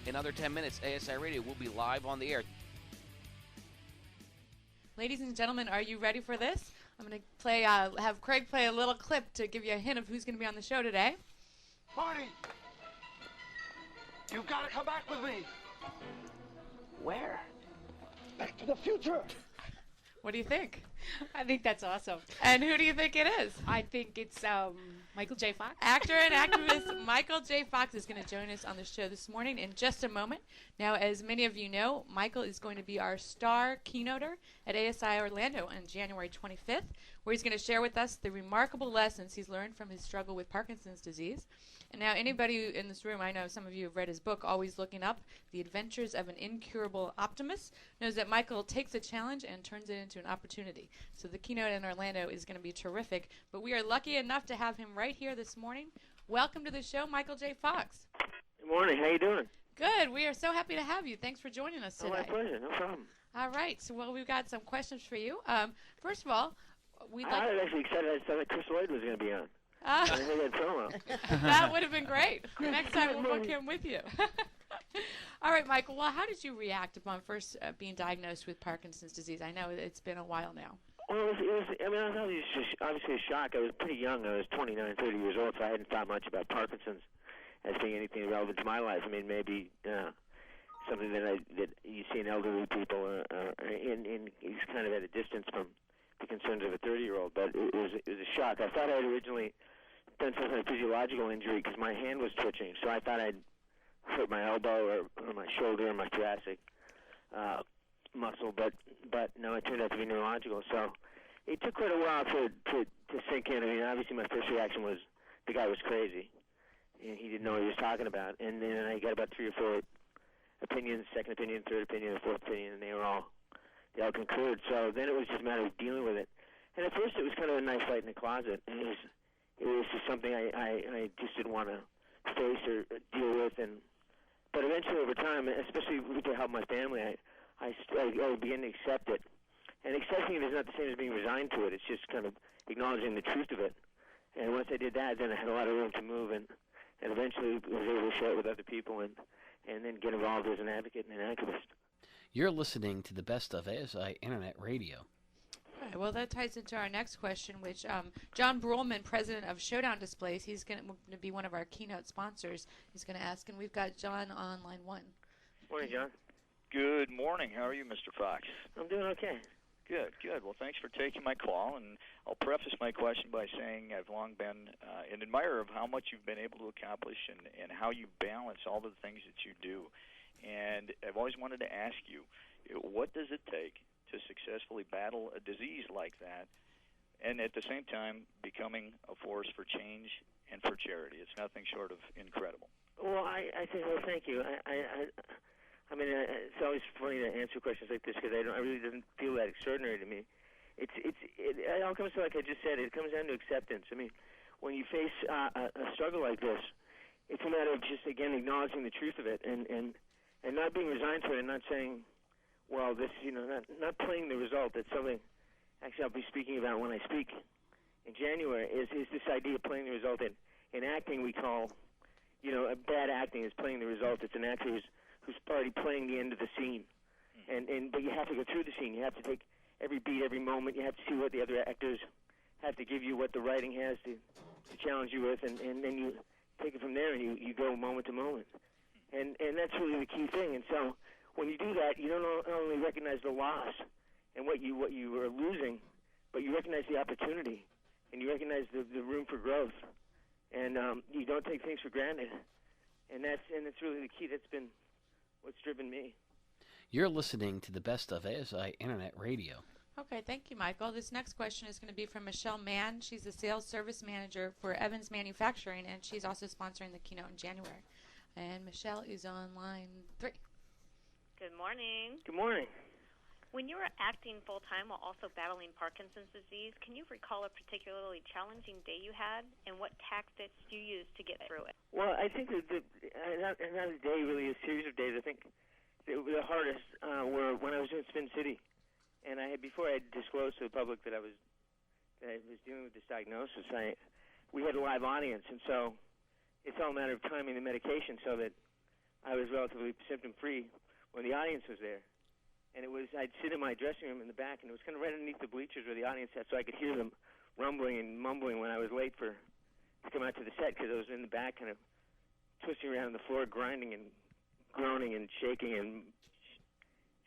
In under 10 minutes, ASI Radio will be live on the air. Ladies and gentlemen, are you ready for this? I'm going to have Craig play a little clip to give you a hint of who's going to be on the show today. Marty! You've got to come back with me! Where? Back to the future! What do you think? I think that's awesome. And who do you think it is? I think it's Michael J. Fox. Actor and activist Michael J. Fox is going to join us on the show this morning in just a moment. Now, as many of you know, Michael is going to be our star keynoter at ASI Orlando on January 25th, where he's going to share with us the remarkable lessons he's learned from his struggle with Parkinson's disease. And now, anybody in this room, I know some of you have read his book, Always Looking Up, The Adventures of an Incurable Optimist, knows that Michael takes a challenge and turns it into an opportunity. So the keynote in Orlando is going to be terrific. But we are lucky enough to have him right here this morning. Welcome to the show, Michael J. Fox. Good morning. How you doing? Good. We are so happy to have you. Thanks for joining us today. Oh, my pleasure. No problem. All right. So, well, we've got some questions for you. First of all, we'd like... I was actually excited. I thought that Chris Lloyd was going to be on. I think I'd promo. That would have been great. Next time we'll book him with you. All right, Michael. Well, how did you react upon first being diagnosed with Parkinson's disease? I know it's been a while now. Well, it was I thought it was obviously a shock. I was pretty young. I was 29, 30 years old, so I hadn't thought much about Parkinson's as being anything relevant to my life. I mean, maybe something that you see in elderly people, and he's kind of at a distance from the concerns of a 30-year-old. But it was a shock. I thought I had originally done some kind of physiological injury because my hand was twitching, so I thought I'd hurt my elbow or my shoulder or my thoracic muscle, but no, it turned out to be neurological. So it took quite a while to sink in. I mean, obviously my first reaction was the guy was crazy, and he didn't know what he was talking about. And then I got about 3 or 4 opinions, second opinion, third opinion, and fourth opinion, and they all concurred. So then it was just a matter of dealing with it. And at first it was kind of a knife fight in the closet, and it was just something I just didn't want to face or deal with. But eventually, over time, especially with the help of my family, I began to accept it. And accepting it is not the same as being resigned to it. It's just kind of acknowledging the truth of it. And once I did that, then I had a lot of room to move, and eventually was able to share it with other people and then get involved as an advocate and an activist. You're listening to the best of ASI Internet Radio. All right, well, that ties into our next question, which John Brulman, president of Showdown Displays, he's going to be one of our keynote sponsors. He's going to ask, and we've got John on line 1. Morning, John. Good morning. How are you, Mr. Fox? I'm doing okay. Good. Well, thanks for taking my call, and I'll preface my question by saying I've long been an admirer of how much you've been able to accomplish and how you balance all the things that you do. And I've always wanted to ask you, what does it take to successfully battle a disease like that and at the same time becoming a force for change and for charity? It's nothing short of incredible. Well, I think, well, thank you. I mean, it's always funny to answer questions like this because I really doesn't feel that extraordinary to me. It all comes to, like I just said, it comes down to acceptance. I mean, when you face a struggle like this, it's a matter of just, again, acknowledging the truth of it and not being resigned to it and not saying, well, this, not playing the result. That's something, actually, I'll be speaking about when I speak in January, is this idea of playing the result. In acting, we call, a bad acting is playing the result. It's an actor who's already playing the end of the scene. But you have to go through the scene. You have to take every beat, every moment. You have to see what the other actors have to give you, what the writing has to challenge you with, and then you take it from there and you go moment to moment. And that's really the key thing. And so when you do that, you don't only recognize the loss and what you are losing, but you recognize the opportunity and you recognize the room for growth. And you don't take things for granted. And that's really the key. That's been what's driven me. You're listening to the best of ASI Internet Radio. Okay, thank you, Michael. This next question is going to be from Michelle Mann. She's the sales service manager for Evans Manufacturing, and she's also sponsoring the keynote in January. And Michelle is on line 3. Good morning. Good morning. When you were acting full-time while also battling Parkinson's disease, can you recall a particularly challenging day you had, and what tactics you used to get through it? Well, I think that not a day, really, a series of days. I think the hardest were when I was in Spin City, and before I had disclosed to the public that I was dealing with this diagnosis, we had a live audience, and so it's all a matter of timing the medication so that I was relatively symptom-free when the audience was there. And I'd sit in my dressing room in the back, and it was kind of right underneath the bleachers where the audience sat, so I could hear them rumbling and mumbling when I was late to come out to the set, because I was in the back kind of twisting around on the floor, grinding and groaning and shaking and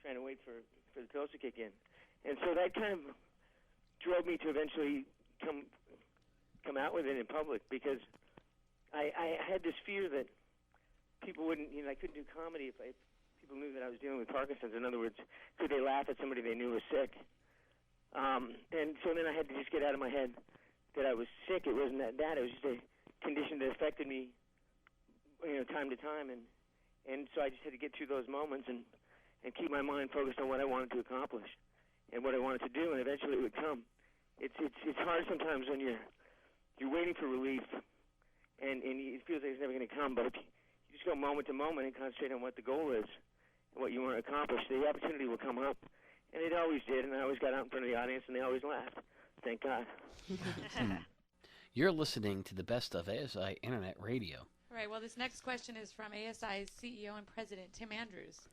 trying to wait for the pills to kick in. And so that kind of drove me to eventually come out with it in public, because I had this fear that people wouldn't, I couldn't do comedy if people knew that I was dealing with Parkinson's. In other words, could they laugh at somebody they knew was sick? And so then I had to just get out of my head that I was sick. It wasn't that. It was just a condition that affected me, time to time. And so I just had to get through those moments and keep my mind focused on what I wanted to accomplish and what I wanted to do, and eventually it would come. It's hard sometimes when you're waiting for relief, and it feels like it's never going to come, but if you just go moment to moment and concentrate on what the goal is and what you want to accomplish, the opportunity will come up. And it always did, and I always got out in front of the audience, and they always laughed. Thank God. You're listening to the best of ASI Internet Radio. All right, well, this next question is from ASI's CEO and President, Tim Andrews.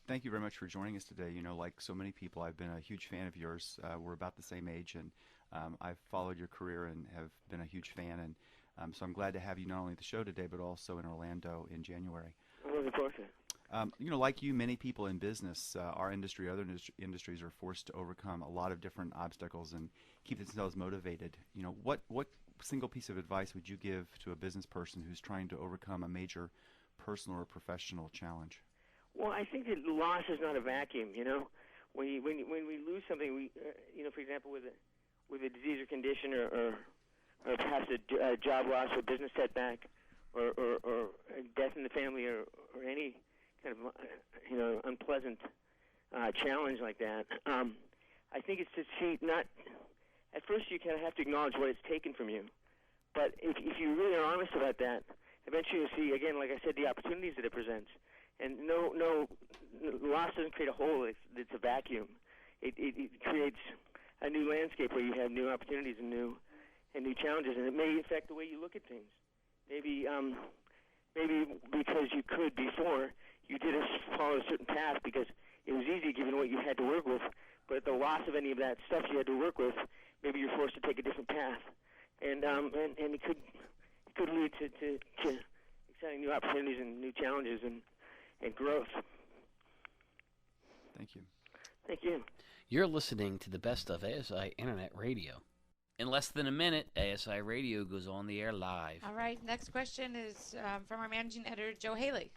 Thank you very much for joining us today. Like so many people, I've been a huge fan of yours. We're about the same age, and I've followed your career and have been a huge fan. And so I'm glad to have you not only at the show today, but also in Orlando in January. I'm looking forward to it. Like you, many people in business, our industry, other industries are forced to overcome a lot of different obstacles and keep themselves motivated. What single piece of advice would you give to a business person who's trying to overcome a major personal or professional challenge? Well, I think that loss is not a vacuum. When we lose something, we, for example, with a disease or condition, or perhaps a job loss or business setback, or a death in the family, or any kind of unpleasant challenge like that. I think it's to see not. At first, you kind of have to acknowledge what it's taken from you, but if you really are honest about that, eventually you'll see, again, like I said, the opportunities that it presents. And no, loss doesn't create a hole. It's a vacuum. It creates a new landscape where you have new opportunities and new challenges, and it may affect the way you look at things. Maybe because you could before, you did follow a certain path because it was easy given what you had to work with. But at the loss of any of that stuff you had to work with, maybe you're forced to take a different path, and it could lead to exciting new opportunities and new challenges and growth. Thank you. Thank you. You're listening to the best of ASI Internet Radio. In less than a minute, ASI Radio goes on the air live. All right, next question is from our managing editor, Joe Haley.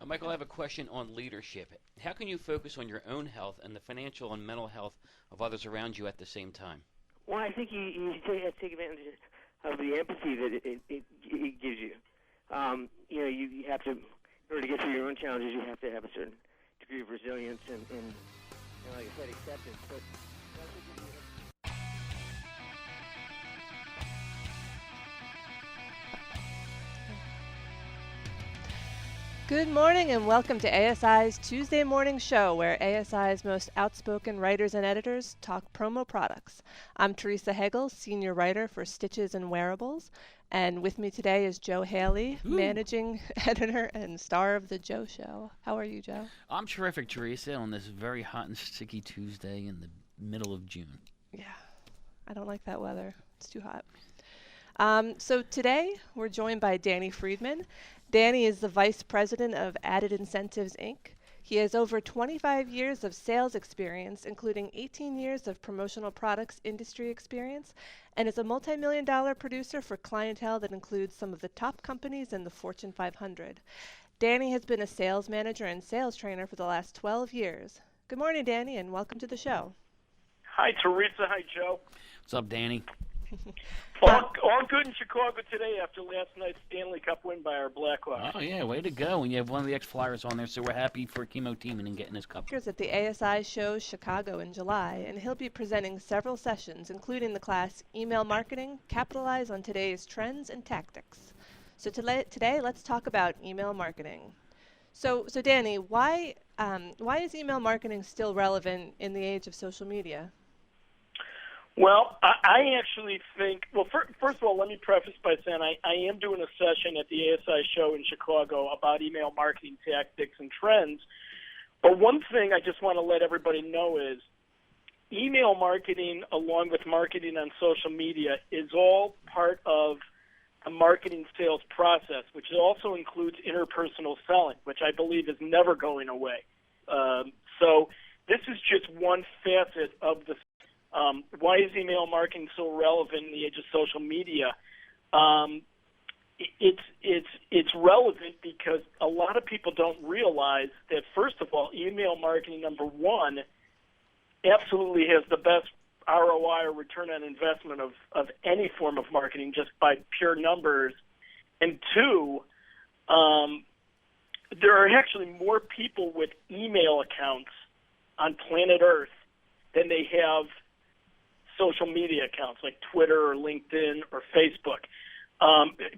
Michael, I have a question on leadership. How can you focus on your own health and the financial and mental health of others around you at the same time? Well, I think you take advantage of the empathy that it gives you. You have to, in order to get through your own challenges, you have to have a certain degree of resilience and like I said, acceptance. But Good morning and welcome to ASI's Tuesday morning show, where ASI's most outspoken writers and editors talk promo products. I'm Teresa Hegel, senior writer for Stitches and Wearables, and with me today is Joe Haley, managing editor and star of The Joe Show. How are you, Joe? I'm terrific, Teresa, on this very hot and sticky Tuesday in the middle of June. Yeah, I don't like that weather. It's too hot. So today we're joined by Danny Friedman. Danny is the Vice President of Added Incentives, Inc. He has over 25 years of sales experience, including 18 years of promotional products industry experience, and is a multi-million-dollar producer for clientele that includes some of the top companies in the Fortune 500. Danny has been a sales manager and sales trainer for the last 12 years. Good morning, Danny, and welcome to the show. Hi, Teresa. Hi, Joe. What's up, Danny? All good in Chicago today after last night's Stanley Cup win by our Blackhawks. Oh, yeah, way to go. And you have one of the ex-Flyers on there, so we're happy for Chemo Teeman and getting his cup. He's at the ASI show Chicago in July, and he'll be presenting several sessions, including the class Email Marketing, Capitalize on Today's Trends and Tactics. So today, let's talk about email marketing. So Danny, why is email marketing still relevant in the age of social media? Well, I actually think, well, first of all, let me preface by saying I am doing a session at the ASI show in Chicago about email marketing tactics and trends. But one thing I just want to let everybody know is email marketing, along with marketing on social media, is all part of a marketing sales process, which also includes interpersonal selling, which I believe is never going away. So this is just one facet of the why is email marketing so relevant in the age of social media? It's relevant because a lot of people don't realize that, first of all, email marketing, number one, absolutely has the best ROI or return on investment of any form of marketing just by pure numbers. And two, there are actually more people with email accounts on planet Earth than they have social media accounts like Twitter or LinkedIn or Facebook.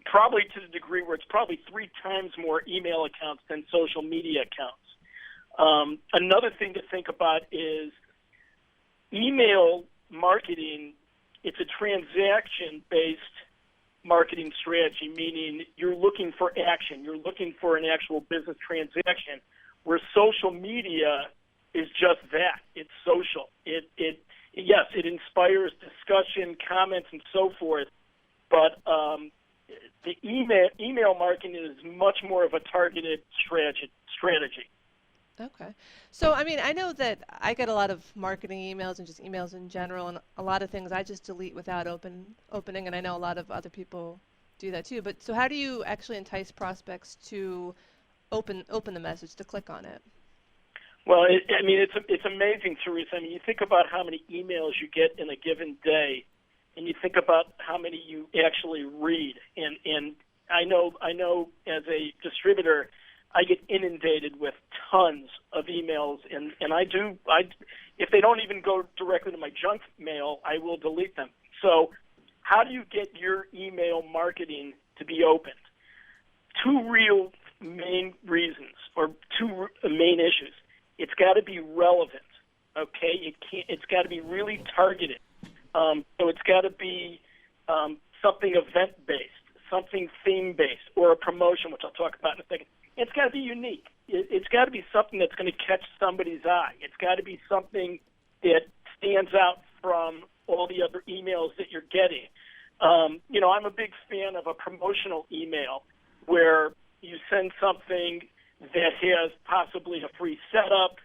Probably to the degree where it's probably 3 times more email accounts than social media accounts. Another thing to think about is email marketing. It's a transaction-based marketing strategy, meaning you're looking for action. You're looking for an actual business transaction, where social media is just that. It's social. Yes, it inspires discussion, comments, and so forth, but the email marketing is much more of a targeted strategy. Okay. So, I mean, I know that I get a lot of marketing emails and just emails in general, and a lot of things I just delete without opening, and I know a lot of other people do that too. But so how do you actually entice prospects to open the message, to click on it? Well, it's amazing, Teresa. I mean, you think about how many emails you get in a given day, and you think about how many you actually read. And I know as a distributor, I get inundated with tons of emails, and if they don't even go directly to my junk mail, I will delete them. So how do you get your email marketing to be opened? 2 real main reasons, or 2 main issues. It's got to be relevant, okay? It's got to be really targeted. So it's got to be something event-based, something theme-based, or a promotion, which I'll talk about in a second. It's got to be unique. It's got to be something that's going to catch somebody's eye. It's got to be something that stands out from all the other emails that you're getting. I'm a big fan of a promotional email where you send something that has possibly a free setup,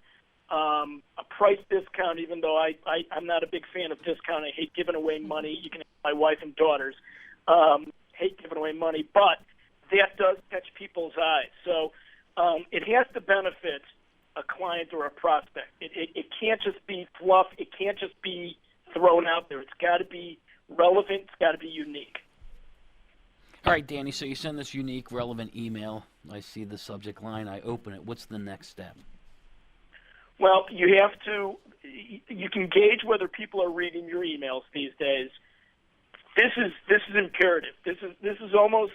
a price discount, even though I'm not a big fan of discount. I hate giving away money. You can have my wife and daughters. Hate giving away money, but that does catch people's eyes. So it has to benefit a client or a prospect. It can't just be fluff. It can't just be thrown out there. It's got to be relevant. It's got to be unique. All right, Danny, so you send this unique, relevant email. I see the subject line. I open it. What's the next step? Well, you can gauge whether people are reading your emails these days. This is imperative. This is almost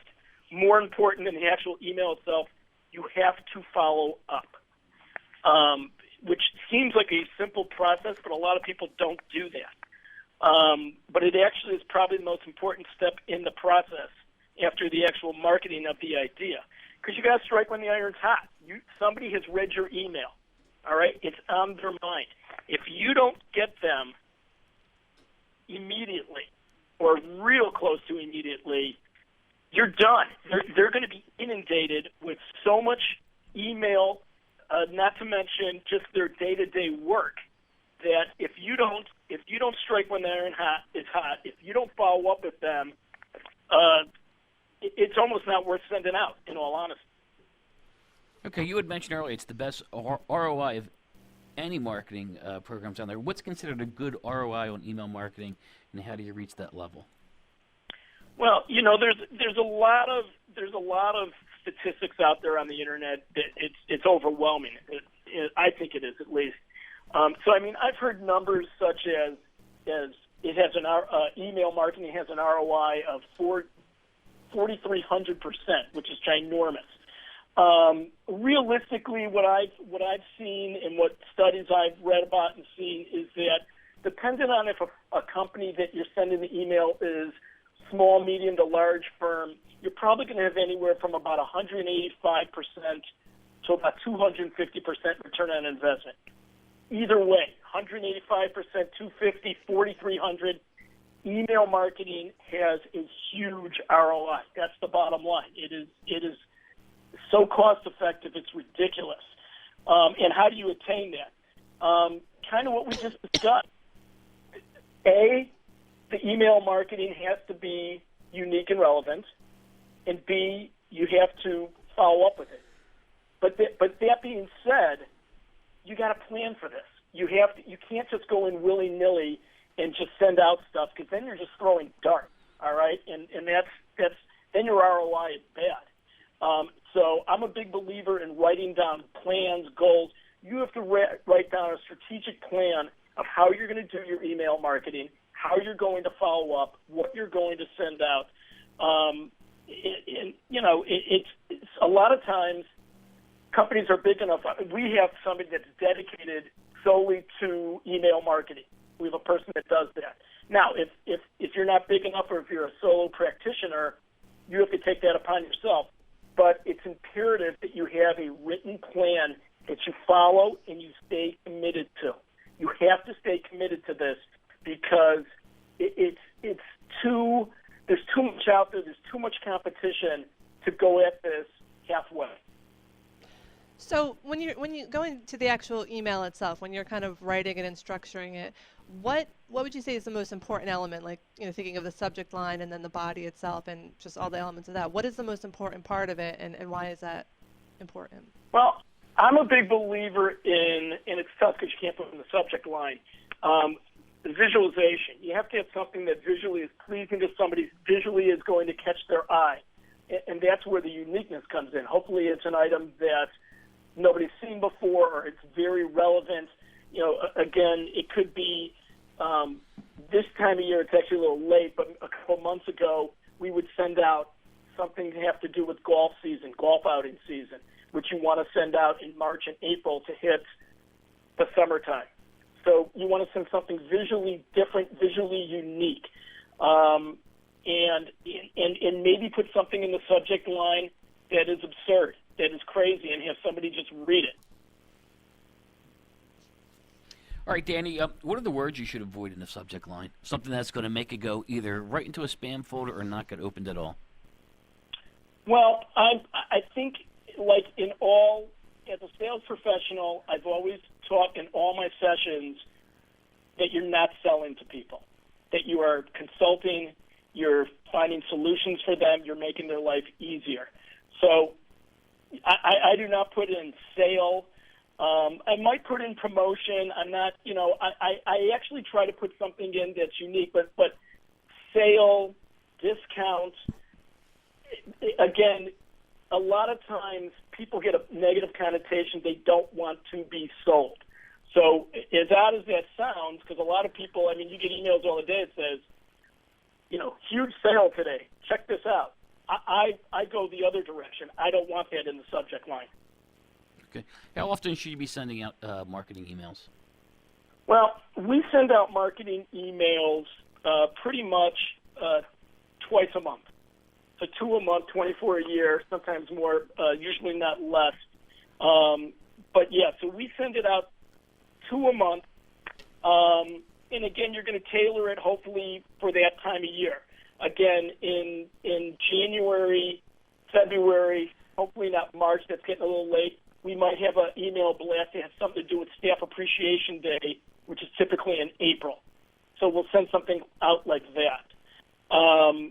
more important than the actual email itself. You have to follow up, which seems like a simple process, but a lot of people don't do that. But it actually is probably the most important step in the process after the actual marketing of the idea, because you got to strike when the iron's hot. Somebody has read your email, all right? It's on their mind. If you don't get them immediately or real close to immediately, you're done. They're going to be inundated with so much email, not to mention just their day-to-day work, that if you don't strike when the iron is hot, if you don't follow up with them, it's almost not worth sending out, in all honesty. Okay, you had mentioned earlier it's the best ROI of any marketing programs out there. What's considered a good ROI on email marketing, and how do you reach that level? Well, there's a lot of statistics out there on the internet that it's overwhelming. I think it is, at least. So I mean, I've heard numbers such as it has email marketing has an ROI of 4,300%, which is ginormous. Realistically, what I've seen and what studies I've read about and seen is that depending on if a company that you're sending the email is small, medium to large firm, you're probably going to have anywhere from about 185% to about 250% return on investment. Either way, 185%, 250, 4,300. Email marketing has a huge ROI. That's the bottom line. It is so cost effective, it's ridiculous. And how do you attain that? Kind of what we just discussed. A, the email marketing has to be unique and relevant, and B, you have to follow up with it. But that being said, you got to plan for this. You can't just go in willy-nilly and just send out stuff, because then you're just throwing darts, all right? And that's then your ROI is bad. So I'm a big believer in writing down plans, goals. You have to write down a strategic plan of how you're going to do your email marketing, how you're going to follow up, what you're going to send out. It's a lot of times companies are big enough. We have somebody that's dedicated solely to email marketing. We have a person that does that. Now, if you're not big enough, or if you're a solo practitioner, you have to take that upon yourself. But it's imperative that you have a written plan that you follow and you stay committed to. You have to stay committed to this, because there's too much out there. There's too much competition to go at this halfway. So when you go into the actual email itself, when you're kind of writing it and structuring it, what would you say is the most important element? Like, thinking of the subject line and then the body itself and just all the elements of that. What is the most important part of it, and why is that important? Well, I'm a big believer in, and it's tough because you can't put it in the subject line, visualization. You have to have something that visually is pleasing to somebody, visually is going to catch their eye. And that's where the uniqueness comes in. Hopefully it's an item that nobody's seen before, or it's very relevant. Again, it could be this time of year. It's actually a little late, but a couple months ago, we would send out something to have to do with golf season, golf outing season, which you want to send out in March and April to hit the summertime. So you want to send something visually different, visually unique, and maybe put something in the subject line that is absurd, that is crazy, and have somebody just read it. All right, Danny, what are the words you should avoid in the subject line? Something that's going to make it go either right into a spam folder or not get opened at all. Well, I think, like as a sales professional, I've always taught in all my sessions that you're not selling to people, that you are consulting, you're finding solutions for them, you're making their life easier. So I do not put in sale. I might put in promotion. I'm not, I actually try to put something in that's unique, but sale, discount, again, a lot of times people get a negative connotation. They don't want to be sold. So as odd as that sounds, because a lot of people, you get emails all the day that says, huge sale today. Check this out. I go the other direction. I don't want that in the subject line. Okay. How often should you be sending out marketing emails? Well, we send out marketing emails pretty much twice a month. So 2 a month, 24 a year, sometimes more, usually not less. But yeah, so we send it out 2 a month. And again, you're going to tailor it hopefully for that time of year. Again, in January, February, hopefully not March, that's getting a little late, we might have an email blast that has something to do with Staff Appreciation Day, which is typically in April. So we'll send something out like that.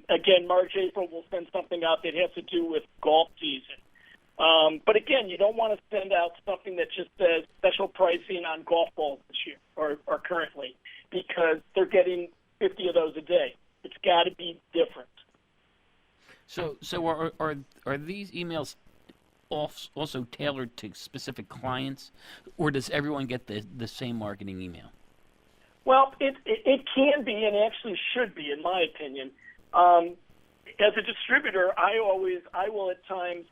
Again, March, April, we'll send something out that has to do with golf season. But again, you don't want to send out something that just says special pricing on golf balls this year or currently, because they're getting 50 of those a day. It's got to be different. So are these emails also tailored to specific clients, or does everyone get the same marketing email? Well, it can be, and actually should be, in my opinion. As a distributor, I will at times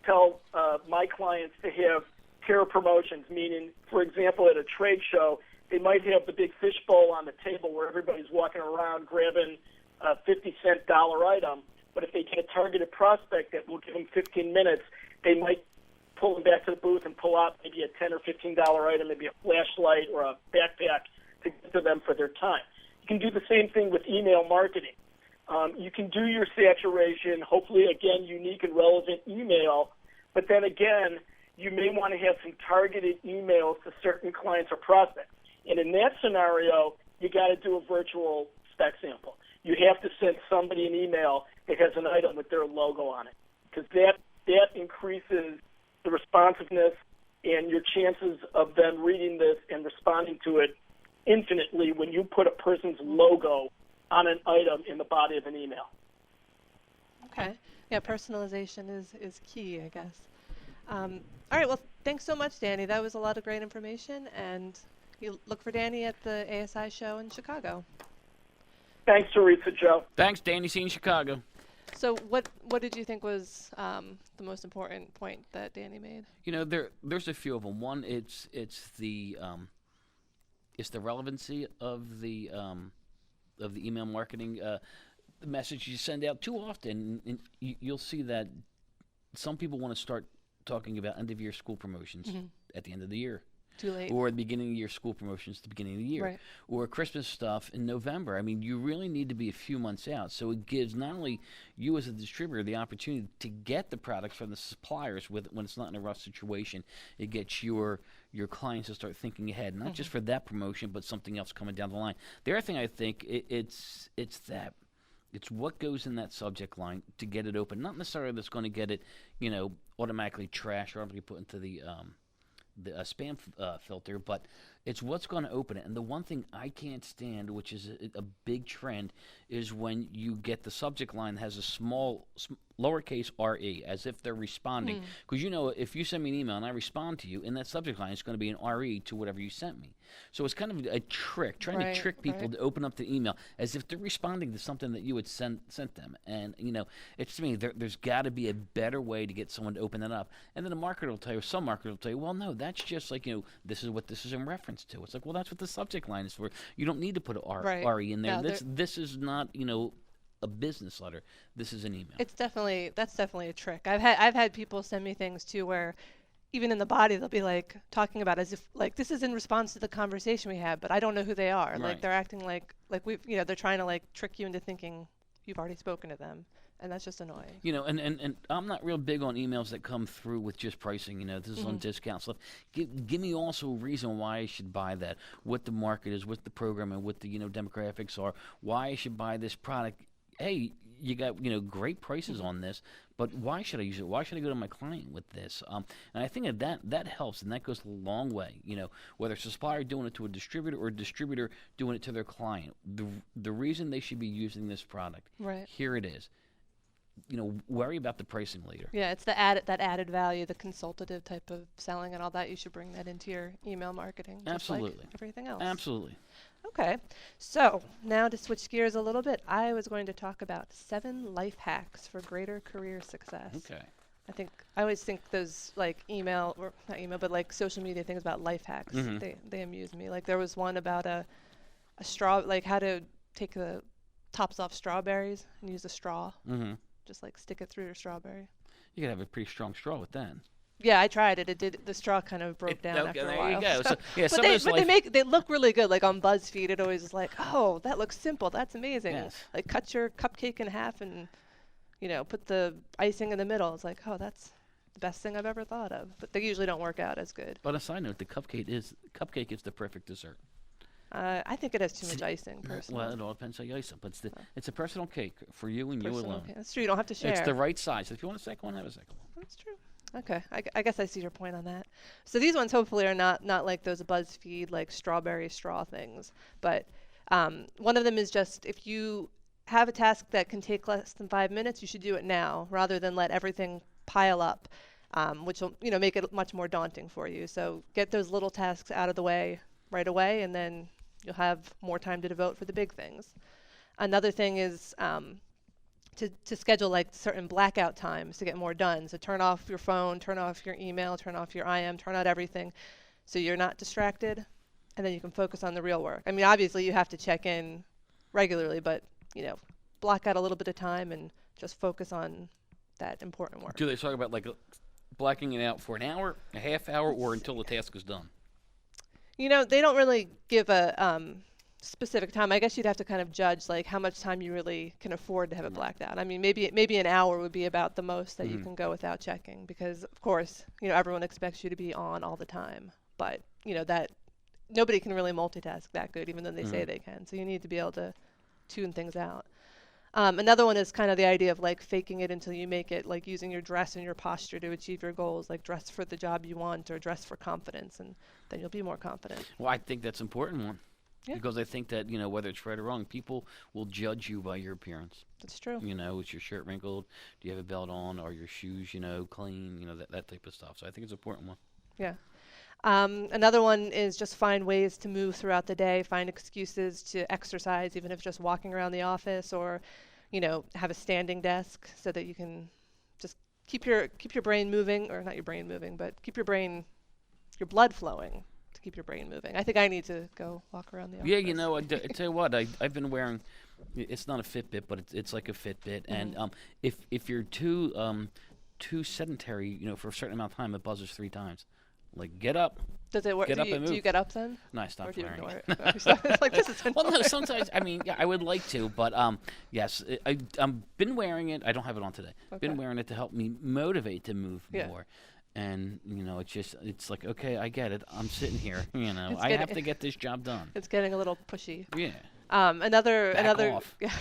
tell my clients to have pair promotions, meaning, for example, at a trade show, they might have the big fishbowl on the table where everybody's walking around grabbing a 50-cent dollar item. But if they get a targeted prospect that will give them 15 minutes, they might pull them back to the booth and pull out maybe a $10 or $15 item, maybe a flashlight or a backpack to give to them for their time. You can do the same thing with email marketing. You can do your saturation, hopefully, again, unique and relevant email, but then again, you may want to have some targeted emails to certain clients or prospects. And in that scenario, you got to do a virtual spec sample. You have to send somebody an email that has an item with their logo on it, because that increases the responsiveness and your chances of them reading this and responding to it infinitely when you put a person's logo on an item in the body of an email. Okay. Yeah, personalization is key, I guess. All right, well, thanks so much, Danny. That was a lot of great information, and you look for Danny at the ASI show in Chicago. Thanks, Teresa, Joe. Thanks, Danny. See you in Chicago. So what did you think was the most important point that Danny made? You know, there's a few of them. One, it's the relevancy of the email marketing, the message you send out. Too often, and you'll see that some people want to start talking about end of year school promotions at the end of the year. Too late. Or at the beginning of your school promotions at the beginning of the year. Right. Or Christmas stuff in November. I mean, you really need to be a few months out. So it gives not only you as a distributor the opportunity to get the products from the suppliers when it's not in a rough situation. It gets your clients to start thinking ahead, not just for that promotion, but something else coming down the line. The other thing I think, it's what goes in that subject line to get it open. Not necessarily that's going to get it, automatically trashed or automatically put into the spam filter, but it's what's going to open it. And the one thing I can't stand, which is a big trend, is when you get the subject line that has a small lowercase re, as if they're responding. Because if you send me an email and I respond to you, in that subject line, it's going to be an re to whatever you sent me. So it's kind of a trick, trying to trick people to open up the email as if they're responding to something that you had sent them. And, it's to me, there's got to be a better way to get someone to open that up. And then a marketer will tell you, some marketer will tell you, well, no, that's just like, this is what this is in reference to. It's like, well, that's what the subject line is for. You don't need to put a re in there. No, this is not, a business letter. This is an email. That's definitely a trick. I've had people send me things too where even in the body they'll be like talking about as if like this is in response to the conversation we had, but I don't know who they are. Right. Like they're acting like we've they're trying to like trick you into thinking you've already spoken to them. And that's just annoying. And I'm not real big on emails that come through with just pricing. This is on discount stuff. Give me also a reason why I should buy that, what the market is, what the program and what the demographics are, why I should buy this product. Hey, you got great prices on this, but why should I use it? Why should I go to my client with this? And I think that helps, and that goes a long way. Whether it's a supplier doing it to a distributor or a distributor doing it to their client, the reason they should be using this product. Right. Here it is. Worry about the pricing later. Yeah, it's that added value, the consultative type of selling and all that. You should bring that into your email marketing. Absolutely. Just like everything else. Absolutely. Okay, so now to switch gears a little bit, I was going to talk about 7 life hacks for greater career success. Okay. I always think those like not email, but like social media things about life hacks. They amuse me. Like there was one about a straw, like how to take the tops off strawberries and use a straw. Just like stick it through your strawberry. You could have a pretty strong straw with that. Yeah, I tried it. The straw kind of broke down after a while. There you go. So, they look really good. Like on BuzzFeed, it always is like, oh, that looks simple. That's amazing. Yes. Like cut your cupcake in half and, put the icing in the middle. It's like, oh, that's the best thing I've ever thought of. But they usually don't work out as good. But a side note, the cupcake is the perfect dessert. I think it has too much icing, personally. Well, it all depends how you ice it. But it's a personal cake for you and you alone. That's true. You don't have to share. It's the right size. If you want a second one, have a second one. That's true. Okay, I guess I see your point on that. So these ones hopefully are not like those BuzzFeed like strawberry straw things. But one of them is just if you have a task that can take less than 5 minutes, you should do it now rather than let everything pile up, which will make it much more daunting for you. So get those little tasks out of the way right away, and then you'll have more time to devote for the big things. Another thing is to schedule like certain blackout times to get more done. So turn off your phone, turn off your email, turn off your IM, turn out everything so you're not distracted. and then you can focus on the real work. I mean, obviously you have to check in regularly, but, block out a little bit of time and just focus on that important work. Do they talk about like blacking it out for an hour, a half hour, or until the task is done? They don't really give a specific time. I guess you'd have to kind of judge like how much time you really can afford to have it blacked out. I mean, maybe an hour would be about the most that you can go without checking, because of course, everyone expects you to be on all the time. But, that nobody can really multitask that good, even though they say they can. So you need to be able to tune things out. Another one is kind of the idea of like faking it until you make it, like using your dress and your posture to achieve your goals, like dress for the job you want or dress for confidence, and then you'll be more confident. Well, I think that's an important one. Yeah. Because I think that, whether it's right or wrong, people will judge you by your appearance. That's true. Is your shirt wrinkled? Do you have a belt on? Are your shoes, clean? That type of stuff. So I think it's an important one. Yeah. Another one is just find ways to move throughout the day, find excuses to exercise, even if just walking around the office, or, have a standing desk so that you can just keep your brain moving, or not your brain moving, but keep your blood flowing to keep your brain moving. I think I need to go walk around the office. Yeah, I tell you what, I've been wearing, it's not a Fitbit, but it's like a Fitbit. And if you're too sedentary, for a certain amount of time, it buzzes 3 times. Like, get up. Does it work? Get up and move. Do you get up then? No, I stopped wearing it. It's like, this is well, no, sometimes, I would like to, but yes, I've been wearing it. I don't have it on today. Okay. Been wearing it to help me motivate to move more. And, it's like, okay, I get it. I'm sitting here, I have to get this job done. It's getting a little pushy. Yeah. Another off. Yeah.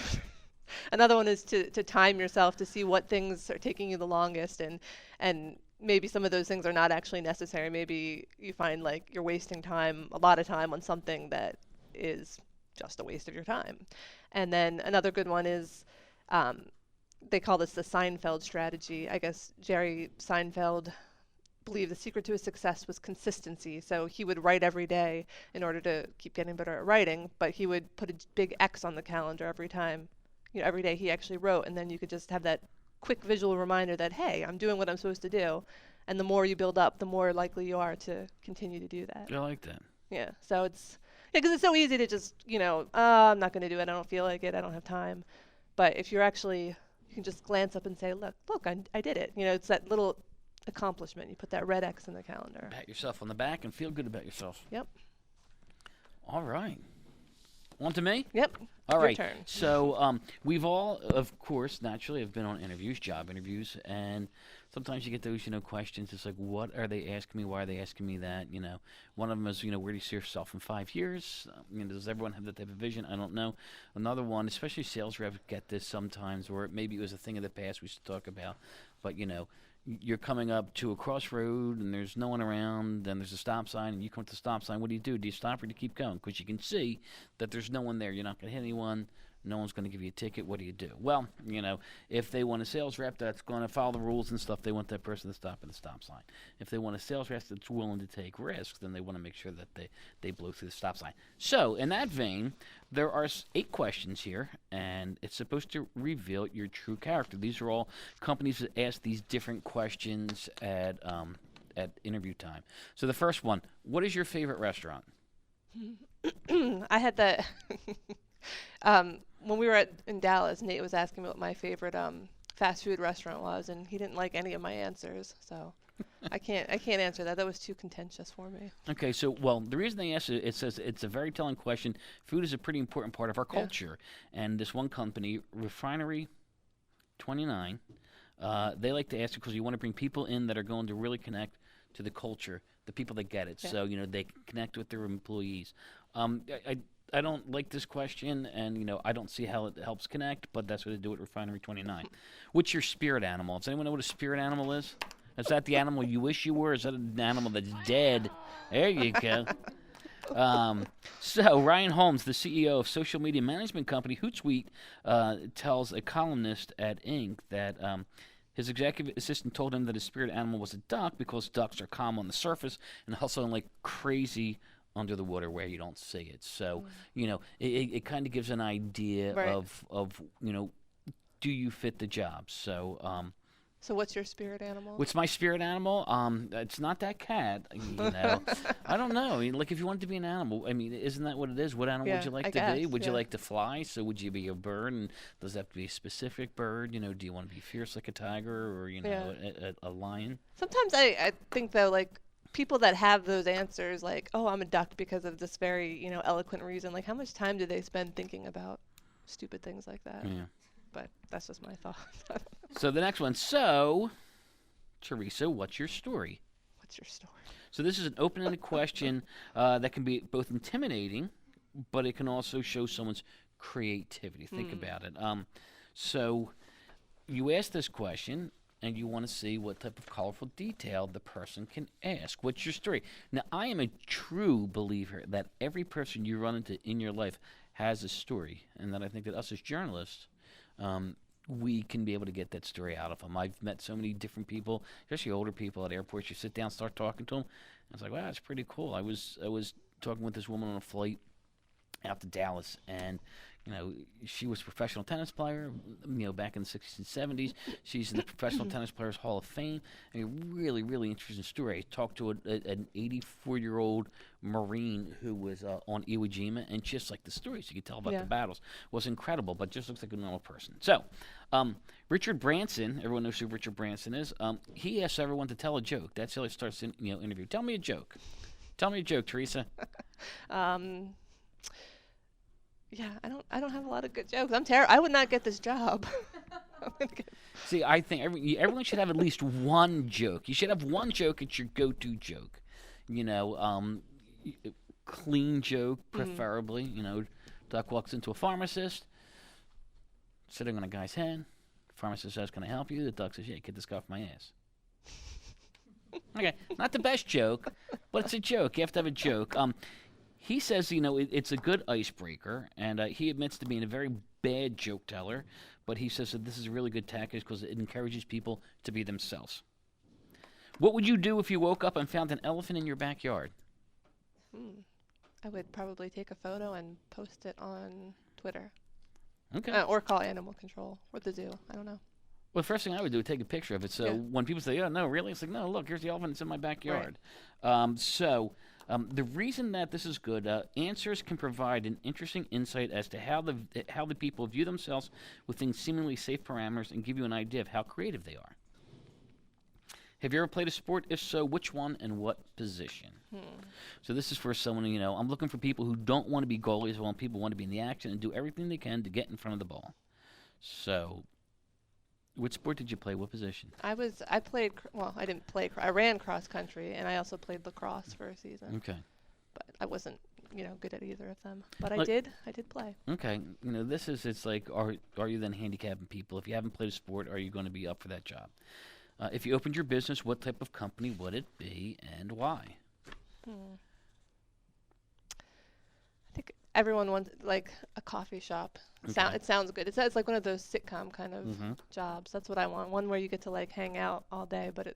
Another one is to time yourself to see what things are taking you the longest, and maybe some of those things are not actually necessary. Maybe you find like you're wasting a lot of time on something that is just a waste of your time. And then another good one is, they call this the Seinfeld strategy. I guess Jerry Seinfeld believed the secret to his success was consistency. So he would write every day in order to keep getting better at writing, but he would put a big X on the calendar every time, every day he actually wrote, and then you could just have that quick visual reminder that, hey, I'm doing what I'm supposed to do. And the more you build up, the more likely you are to continue to do that. I like that. Yeah. So because it's so easy to just, I'm not going to do it. I don't feel like it. I don't have time. But if you can just glance up and say, look, I did it. It's that little accomplishment. You put that red X in the calendar. Pat yourself on the back and feel good about yourself. Yep. All right. On to me? Yep. All right. Your turn. So we've all, of course, naturally have been on interviews, job interviews, and sometimes you get those, questions. It's like, what are they asking me? Why are they asking me that? One of them is, where do you see yourself in 5 years? Does everyone have that type of vision? I don't know. Another one, especially sales reps get this sometimes, or maybe it was a thing of the past we should talk about, but you're coming up to a crossroad and there's no one around and there's a stop sign and you come to the stop sign. What do? Do you stop or do you keep going? Because you can see that there's no one there. You're not going to hit anyone. No one's going to give you a ticket. What do you do? Well, if they want a sales rep that's going to follow the rules and stuff, they want that person to stop at the stop sign. If they want a sales rep that's willing to take risks, then they want to make sure that they blow through the stop sign. So, in that vein, there are 8 questions here, and it's supposed to reveal your true character. These are all companies that ask these different questions at interview time. So the first one, what is your favorite restaurant? I had that when we were in Dallas, Nate was asking me what my favorite fast food restaurant was, and he didn't like any of my answers, so I can't answer that. That was too contentious for me. Okay, so the reason they asked it says it's a very telling question. Food is a pretty important part of our culture, and this one company, Refinery 29, they like to ask it because you want to bring people in that are going to really connect to the culture, the people that get it, so they can connect with their employees. I don't like this question, and I don't see how it helps connect, but that's what they do at Refinery 29. What's your spirit animal? Does anyone know what a spirit animal is? Is that the animal you wish you were? Is that an animal that's dead? There you go. So Ryan Holmes, the CEO of social media management company Hootsuite, tells a columnist at Inc. that his executive assistant told him that his spirit animal was a duck because ducks are calm on the surface and hustling like crazy under the water where you don't see it. So, it kind of gives an idea of do you fit the job? So, So what's your spirit animal? What's my spirit animal? It's not that cat. You know, I don't know. I mean, like if you wanted to be an animal, I mean, isn't that what it is? What animal would you like I to be? guess, Would you like to fly? So would you be a bird? And does that have to be a specific bird? You know, do you want to be fierce like a tiger or a lion? Sometimes I think though, like people that have those answers, like, oh, I'm a duck because of this very eloquent reason. Like, how much time do they spend thinking about stupid things like that? Yeah. But that's just my thought. So the next one. So, Teresa, what's your story? What's your story? So this is an open-ended question that can be both intimidating, but it can also show someone's creativity. Think about it. So you ask this question, and you want to see what type of colorful detail the person can ask. What's your story? Now, I am a true believer that every person you run into in your life has a story, and that I think that us as journalists, we can be able to get that story out of them. I've met so many different people, especially older people at airports. You sit down, start talking to them. I was like, wow, that's pretty cool. I was talking with this woman on a flight out to Dallas, and she was a professional tennis player, back in the 60s and 70s. She's in the Professional Tennis Players Hall of Fame. I mean, really, really interesting story. I talked to an 84-year-old Marine who was on Iwo Jima, and just like the stories you could tell about the battles was incredible, but just looks like a normal person. So, Richard Branson, everyone knows who Richard Branson is. He asks everyone to tell a joke. That's how he starts the interview. Tell me a joke. Tell me a joke, Teresa. Yeah, I don't have a lot of good jokes. I'm terrible. I would not get this job. See, I think everyone should have at least one joke. You should have one joke. It's your go-to joke. Clean joke, preferably. Duck walks into a pharmacist, sitting on a guy's head. Pharmacist says, "Can I help you?" The duck says, "Yeah, get this guy off my ass." Okay, not the best joke, but it's a joke. You have to have a joke. He says, it's a good icebreaker, and he admits to being a very bad joke teller, but he says that this is a really good tactic because it encourages people to be themselves. What would you do if you woke up and found an elephant in your backyard? I would probably take a photo and post it on Twitter. Okay. Or call animal control or the zoo. I don't know. Well, the first thing I would do is take a picture of it. So when people say, "Oh, no, really?" It's like, "No, look, here's the elephant. It's in my backyard." Right. The reason that this is good, answers can provide an interesting insight as to how the people view themselves within seemingly safe parameters and give you an idea of how creative they are. Have you ever played a sport? If so, which one and what position? So this is for someone, I'm looking for people who don't want to be goalies. I want people who want to be in the action and do everything they can to get in front of the ball. So, what sport did you play? What position? I played, I didn't play, I ran cross country, and I also played lacrosse for a season. Okay. But I wasn't, good at either of them. But I did play. Okay. It's like, are you then handicapping people? If you haven't played a sport, are you going to be up for that job? If you opened your business, what type of company would it be and why? I think everyone wants, like, a coffee shop. Okay. It sounds good. It's like one of those sitcom kind of jobs. That's what I want. One where you get to like hang out all day, but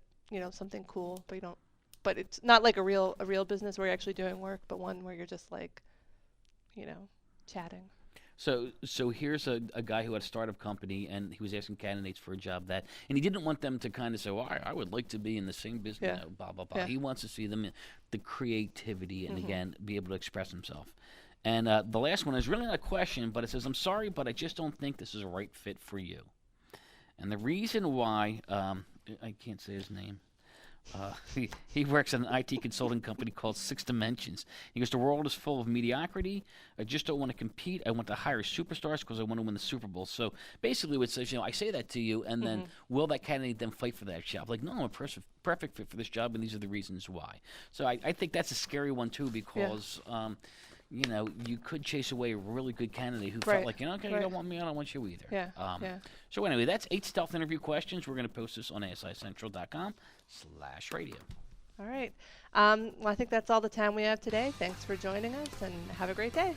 something cool, but you don't. But it's not like a real business where you're actually doing work, but one where you're just like, chatting. So here's a guy who had a startup company, and he was asking candidates for a job and he didn't want them to kind of say, "Well, I would like to be in the same business," blah blah blah. Yeah. He wants to see them the creativity and again be able to express himself. And the last one is really not a question, but it says, "I'm sorry, but I just don't think this is a right fit for you." And the reason why, I can't say his name. He works at an IT consulting company called 6 Dimensions. He goes, "The world is full of mediocrity. I just don't want to compete. I want to hire superstars because I want to win the Super Bowl." So basically what it says, I say that to you, and then will that candidate then fight for that job? Like, no, I'm a perfect fit for this job, and these are the reasons why. So I think that's a scary one, too, because... you could chase away a really good candidate who felt like, okay, you don't want me, I don't want you either. Yeah. So anyway, that's 8 stealth interview questions. We're going to post this on asicentral.com/radio. All right. Well, I think that's all the time we have today. Thanks for joining us, and have a great day.